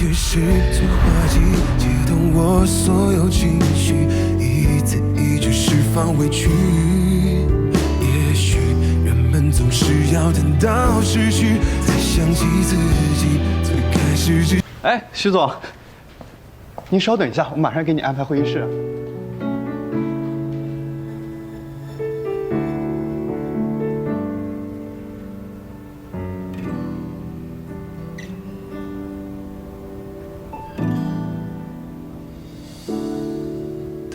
乐是催化剂，解冻我所有情绪，一字一句释放委屈。也许人们总是要等到失去，才想起自己最开始只。哎，徐总，您稍等一下，我马上给你安排会议室。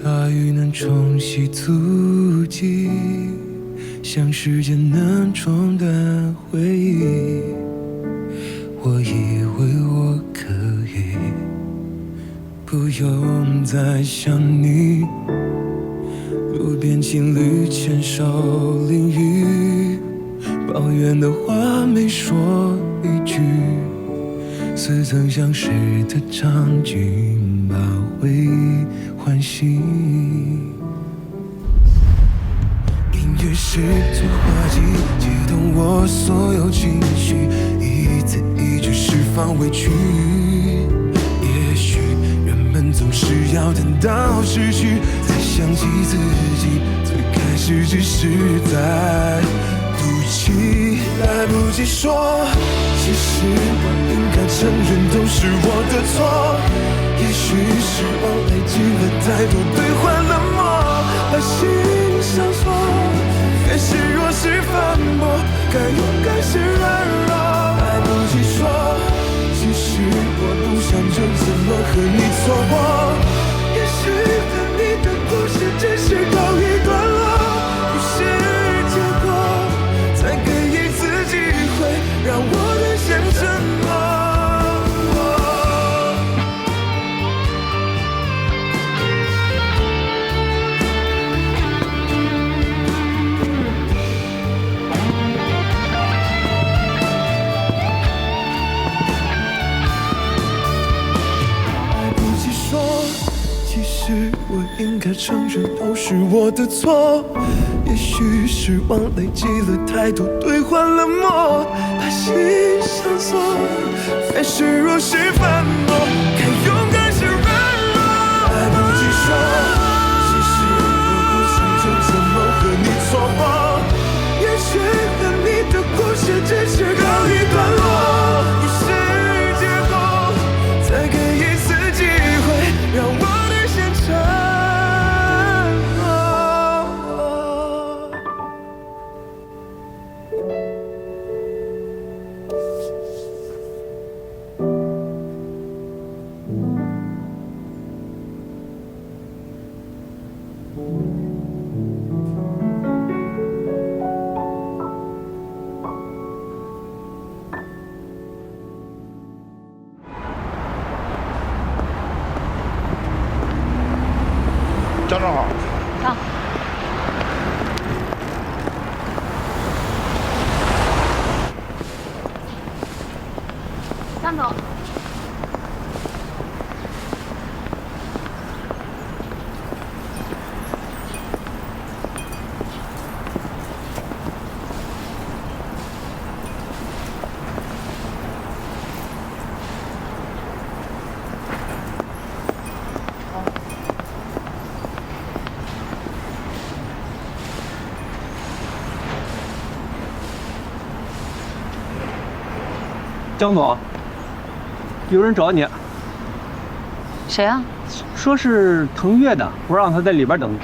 大雨能冲洗足迹，像时间能冲淡回忆。我以为我可以不用再想你，路边情侣牵手淋雨，抱怨的话没说一句，似曾相识的场景把回忆唤醒。音乐是催化剂，解冻我所有情绪，一字一句释放委屈。也许人们总是要等到失去，才想起自己最开始只是在赌气。来不及说，其实我应该承认都是我的错。也许是我累积了太多，兑换了梦，把心上锁。越是若是反驳，该勇敢是软弱。来不及说，其实我不想就这么和你错过。也许和你的故事只是告一段落，不是结果，再给一次机会，让我沦陷沉默。我应该承认都是我的错，也许失望累积了太多，兑换了梦，把心上锁。凡事若是反驳，该勇敢是软弱。来不及说，其实我不想就这么和你错过。也许和你的故事只是告一段落，不是结果，再给一次机会，让我沦陷沉。张总好。好。张总。江总，有人找你。谁啊？说是腾越的，我让他在里边等你。